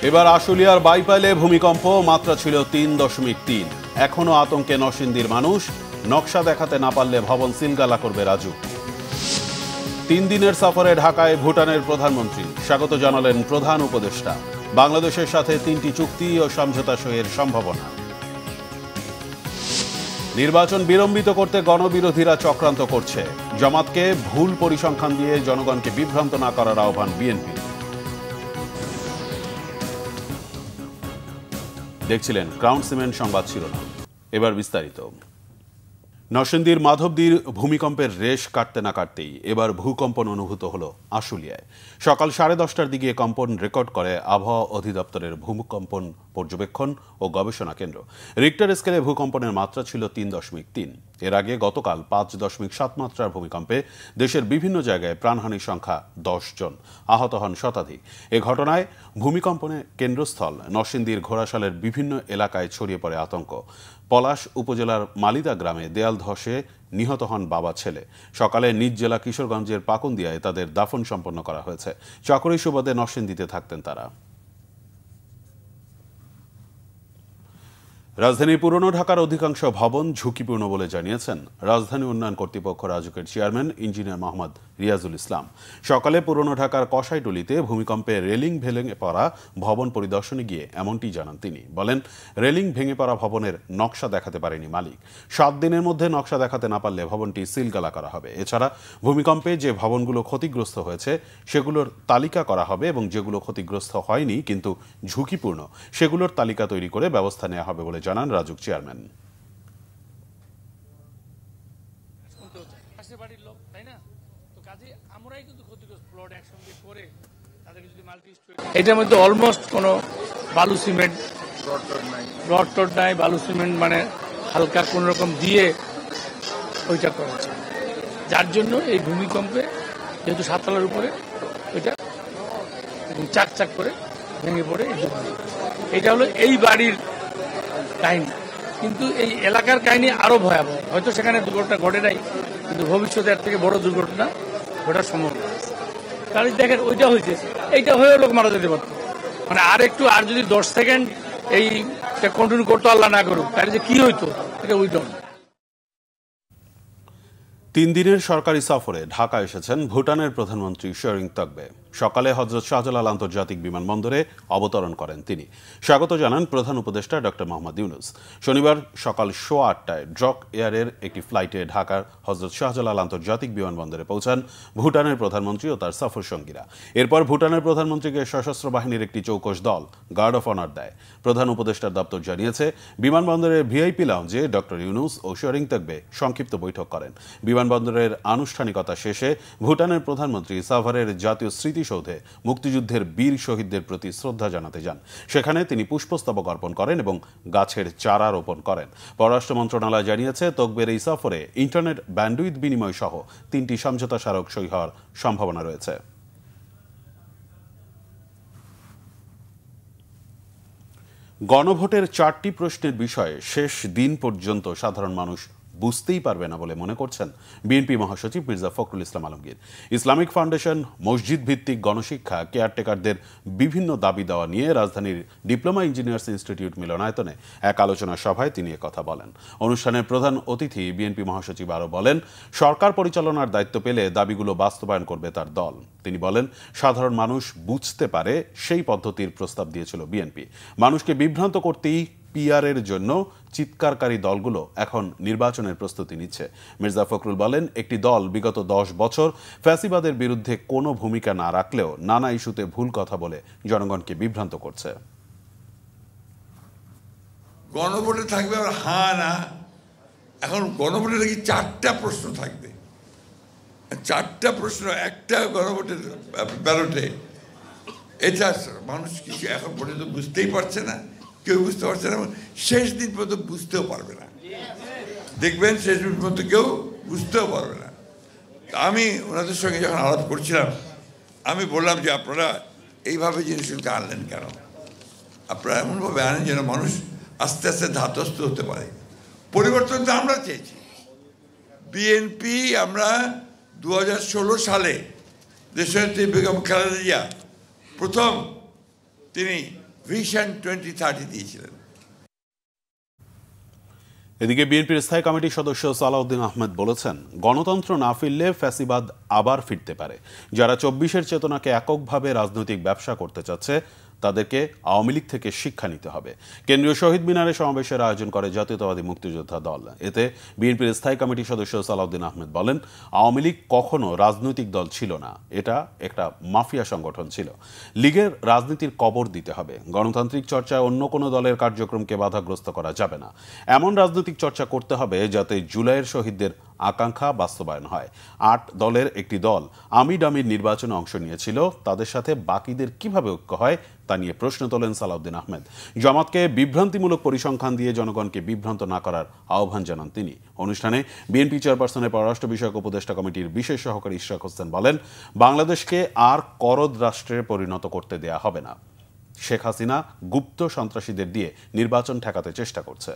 এবার আশুলিয়ার বাইপাইলে ভূমিকম্প, মাত্রা ছিল ৩.৩। এখনো আতঙ্কে নরসিংদীর মানুষ। নকশা দেখাতে না পারলে ভবন সিলগালা করবে রাজু। ৩ দিনের সফরে ঢাকায় ভুটানের প্রধানমন্ত্রী, স্বাগত জানালেন প্রধান উপদেষ্টা। বাংলাদেশের সাথে ৩টি চুক্তি ও সমঝোতা সইয়ের সম্ভাবনা। নির্বাচন বিলম্বিত করতে গণবিরোধীরা চক্রান্ত করছে। জামাতকে ভুল পরিসংখ্যান দিয়ে জনগণকে বিভ্রান্ত না করার আহ্বান বিএনপি। দেখছিলেন ক্রাউন সিমেন্ট সংবাদ শিরোনাম। এবার বিস্তারিত। নরসিংদীর মাধবদীর ভূমিকম্পের রেশ কাটতে না কাটতেই এবার ভূকম্পন অনুভূত হলো আশুলিয়ায়। সকাল 10:30টার দিকে কম্পন রেকর্ড করে আবহাওয়া অধিদপ্তরের ভূকম্পন পর্যবেক্ষণ ও গবেষণা কেন্দ্র। রিক্টার স্কেলে ভূকম্পনের মাত্রা ছিল ৩.৩। এর আগে গতকাল ৫.৭ মাত্রার ভূমিকম্পে দেশের বিভিন্ন জায়গায় প্রাণহানির সংখ্যা 10 জন, আহত হন শতাধিক। এ ঘটনায় ভূমিকম্পনে কেন্দ্রস্থল নরসিংদীর ঘোড়াশালের বিভিন্ন এলাকায় ছড়িয়ে পড়ে আতঙ্ক। পলাশ উপজেলার মালিদা গ্রামে দেয়াল ধসে নিহত হন বাবা ছেলে। সকালে নিজ জেলা কিশোরগঞ্জের পাকুন্দিয়ায় তাদের দাফন সম্পন্ন করা হয়েছে। চাকরি সুবাদে নরসিংদীতে থাকতেন তারা। রাজধানীর পুরনো ঢাকার অধিকাংশ ভবন ঝুঁকিপূর্ণ বলে জানিয়েছেন রাজধানী উন্নয়ন কর্তৃপক্ষ রাজুকের চেয়ারম্যান ইঞ্জিনিয়ার মোহাম্মদ রিয়াজুল ইসলাম। সকালে পুরনো ঢাকার কসাইটুলিতে ভূমিকম্পে রেলিং ভেঙে পড়া ভবন পরিদর্শনে গিয়ে এমনটি জানান তিনি। বলেন, রেলিং ভেঙে পড়া ভবনের নকশা দেখাতে পারেনি মালিক। 7 দিনের মধ্যে নকশা দেখাতে না পারলে ভবনটি সিলগালা করা হবে। এছাড়া ভূমিকম্পে যে ভবনগুলো ক্ষতিগ্রস্ত হয়েছে সেগুলোর তালিকা করা হবে এবং যেগুলো ক্ষতিগ্রস্ত হয়নি কিন্তু ঝুঁকিপূর্ণ সেগুলোর তালিকা তৈরি করে ব্যবস্থা নেওয়া হবে বলে জানান রাজুক চেয়ারম্যান। এটার মধ্যে অলমোস্ট কোনো বালু সিমেন্ট রড টড নাই, বালু সিমেন্ট মানে হালকা কোন রকম দিয়ে ওইটা করেছে, যার জন্য এই ভূমিকম্পে যেহেতু 7 তলার উপরে ওইটা চাক চাক করে ভেঙে পড়ে। এটা হলো এই বাড়ির কাহিনী, কিন্তু এই এলাকার কাহিনী আরো ভয়াবহ। হয়তো সেখানে দুর্ঘটনা ঘটে নাই, কিন্তু ভবিষ্যতে এর থেকে বড় দুর্ঘটনা ঘটার সম্ভাবনা আছে। তাহলে দেখেন ওইটা হয়েছে, এইটা হয়েও লোক মারা যেতে পারত। মানে আর যদি 10 সেকেন্ড এইটা কন্টিনিউ করতো, আল্লাহ না করুক, তাহলে যে কি হইতো এটা উই ডোন্ট। 3 দিনের সরকারি সফরে ঢাকা এসেছেন ভুটানের প্রধানমন্ত্রী শেরিং তকবে। সকালে হযরত শাহজালাল আন্তর্জাতিক বিমানবন্দরে অবতরণ করেন তিনি। স্বাগত জানান প্রধান উপদেষ্টা ডক্টর মোহাম্মদ ইউনূস। শনিবার সকাল 8:15টায় ড্রক এয়ারের একটি ফ্লাইটে ঢাকার হযরত শাহজালাল আন্তর্জাতিক বিমানবন্দরে পৌঁছান ভুটানের প্রধানমন্ত্রী ও তার সফর সঙ্গীরা। এরপর ভুটানের প্রধানমন্ত্রীকে সশস্ত্র বাহিনীর একটি চৌকস দল গার্ড অফ অনার দেয়। প্রধান উপদেষ্টার দপ্তর জানিয়েছে, বিমানবন্দরের ভিআইপি লাউঞ্জে ডক্টর ইউনূস ও শেরিং তকবে সংক্ষিপ্ত বৈঠক করেন। বিমানবন্দরের আনুষ্ঠানিকতা শেষে ভুটানের প্রধানমন্ত্রী সাভারের জাতীয় স্মৃতিসৌধে মুক্তিযুদ্ধের বীর শহীদদের প্রতি শ্রদ্ধা জানাতে যান। সেখানে তিনি পুষ্পস্তবক অর্পণ করেন এবং গাছের চারা রোপণ করেন। পররাষ্ট্র মন্ত্রণালয় জানিয়েছে, তকবের এই সফরে ইন্টারনেট ব্যান্ডউইথ বিনিময় সহ 3টি সমঝোতা স্মারক সই হওয়ার সম্ভাবনা রয়েছে। গণভোটের 4টি প্রশ্নের বিষয়ে শেষ দিন পর্যন্ত সাধারণ মানুষ বুঝতেই পারবে না বলে মনে করছেন বিএনপি মহাসচিব মির্জা ফখরুল ইসলাম আলমগীর। ইসলামিক ফাউন্ডেশন, মসজিদ ভিত্তিক গণশিক্ষা, কেয়ারটেকারদের বিভিন্ন দাবি দেওয়া নিয়ে রাজধানীর ডিপ্লোমা ইঞ্জিনিয়ার্স ইনস্টিটিউট মিলনায়তনে এক আলোচনা সভায় তিনি একথা বলেন। অনুষ্ঠানের প্রধান অতিথি বিএনপি মহাসচিব আরও বলেন, সরকার পরিচালনার দায়িত্ব পেলে দাবিগুলো বাস্তবায়ন করবে তার দল। তিনি বলেন, সাধারণ মানুষ বুঝতে পারে সেই পদ্ধতির প্রস্তাব দিয়েছিল বিএনপি। মানুষকে বিভ্রান্ত করতেই পিআরের জন্য চিৎকারকারী দলগুলো এখন নির্বাচনের প্রস্তুতি নিচ্ছে। মির্জা ফখরুল বলেন, একটি দল বিগত 10 বছর ফ্যাসিবাদের বিরুদ্ধে কোনো ভূমিকা না রাখলেও নানা ইস্যুতে ভুল কথা বলে জনগণকে বিভ্রান্ত করছে। গণভোটে থাকবে আর হ্যাঁ না, এখন গণভোটে নাকি 4টা প্রশ্ন থাকবে। 4টা প্রশ্ন একটা গণভোটের ব্যালটে, এটা মানুষ কিছু এখন পর্যন্ত বুঝতেই পারছে না, কেউ বুঝতে পারছে না, শেষ দিন পর্যন্ত বুঝতেও পারবে না। দেখবেন শেষ দিন পর্যন্ত কেউ বুঝতেও পারবে না। আমি ওনাদের সঙ্গে যখন আলাপ করছিলাম, আমি বললাম যে আপনারা এইভাবে জিনিসগুলোকে আনলেন কেন? আপনারা এমনভাবে আনেন যেন মানুষ আস্তে আস্তে ধাতস্থ হতে পারে। পরিবর্তন তো আমরা চেয়েছি। বিএনপি আমরা 2016 সালে দেশনেত্রী বেগম খালেদা জিয়া প্রথম তিনি ভিশন 2030 দিয়েছিলেন। এদিকে বিএনপির স্থায়ী কমিটির সদস্য সালাউদ্দিন আহমেদ বলেছেন, গণতন্ত্র না ফিরলে ফ্যাসিবাদ আবার ফিরতে পারে। যারা ২৪-এর চেতনাকে এককভাবে রাজনৈতিক ব্যবসা করতে চাচ্ছে তাদেরকে আওয়ামী লীগ থেকে শিক্ষা নিতে হবে। কেন্দ্রীয় শহীদ মিনারে সমাবেশের আয়োজন করে জাতীয়তাবাদী মুক্তিযোদ্ধা দল। এতে বিএনপির স্থায়ী কমিটির সদস্য সালাউদ্দিন আহমেদ বলেন, আওয়ামী লীগ কখনো রাজনৈতিক দল ছিল না, এটা একটা মাফিয়া সংগঠন ছিল। লীগের রাজনীতির কবর দিতে হবে। গণতান্ত্রিক চর্চায় অন্য কোনো দলের কার্যক্রমকে বাধাগ্রস্ত করা যাবে না। এমন রাজনৈতিক চর্চা করতে হবে যাতে জুলাইয়ের শহীদদের আকাঙ্ক্ষা বাস্তবায়ন হয়। ৮ দলের একটি দল আমি ডামির নির্বাচনে অংশ নিয়েছিল, তাদের সাথে বাকিদের কিভাবে ঐক্য হয় তা নিয়ে প্রশ্ন তোলেন সালাউদ্দিন আহমেদ। জামাতকে বিভ্রান্তিমূলক পরিসংখ্যান দিয়ে জনগণকে বিভ্রান্ত না করার আহ্বান জানান তিনি। অনুষ্ঠানে বিএনপি চেয়ারপারসনের পররাষ্ট্র বিষয়ক উপদেষ্টা কমিটির বিশেষ সহকারী ইশরাক হোসেন বলেন, বাংলাদেশকে আর করদ রাষ্ট্রে পরিণত করতে দেয়া হবে না। শেখ হাসিনা গুপ্ত সন্ত্রাসীদের দিয়ে নির্বাচন ঠেকাতে চেষ্টা করছে।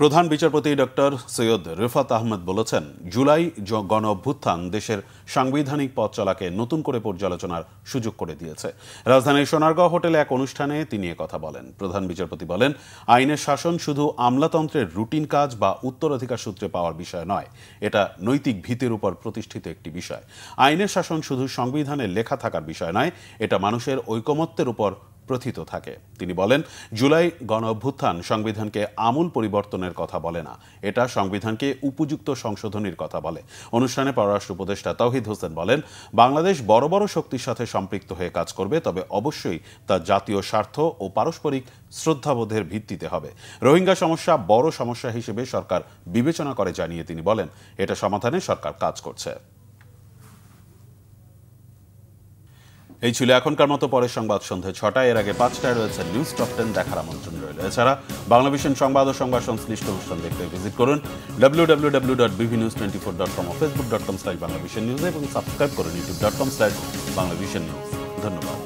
প্রধান বিচারপতি ডক্টর সৈয়দ রিফাত আহমেদ বলেছেন, জুলাই গণ অভ্যুত্থান দেশের সাংবিধানিক পথ চলাকে নতুন করে পর্যালোচনার সুযোগ করে দিয়েছে। রাজধানীর সোনারগাঁও হোটেলে এক অনুষ্ঠানে তিনি কথা বলেন। প্রধান বিচারপতি বলেন, আইনের শাসন শুধু আমলাতন্ত্রের রুটিন কাজ বা উত্তরাধিকার সূত্রে পাওয়ার বিষয় নয়, এটা নৈতিক ভিত্তির উপর প্রতিষ্ঠিত একটি বিষয়। আইনের শাসন শুধু সংবিধানে লেখা থাকার বিষয় নয়, এটা মানুষের ঐকমত্যের উপর প্রথিত থাকে। তিনি বলেন, জুলাই গণ অভ্যুত্থান সংবিধানকে আমূল পরিবর্তনের কথা বলে না, এটা সংবিধানকে উপযুক্ত সংশোধনীর কথা বলে। অনুষ্ঠানে পররাষ্ট্র উপদেষ্টা তাওহিদ হোসেন বলেন, বাংলাদেশ বড় বড় শক্তির সাথে সম্পৃক্ত হয়ে কাজ করবে, তবে অবশ্যই তা জাতীয় স্বার্থ ও পারস্পরিক শ্রদ্ধাবোধের ভিত্তিতে হবে। রোহিঙ্গা সমস্যা বড় সমস্যা হিসেবে সরকার বিবেচনা করে জানিয়ে তিনি বলেন, এটা সমাধানে সরকার কাজ করছে। এই ছিল এখনকার মতো। পরের সংবাদ সন্ধ্যে ৬টায়। এর আগে ৫টায় রয়েছে নিউজ টপ 10 দেখার আমন্ত্রণ রইল। এছাড়া বাংলাভিশন সংবাদ ও সংবাদ সংশ্লিষ্ট অনুষ্ঠান দেখতে ভিজিট করুন www.bvnews24.com ও facebook.com/banglavision news এবং সাবস্ক্রাইব করুন youtube.com/banglavision news। ধন্যবাদ।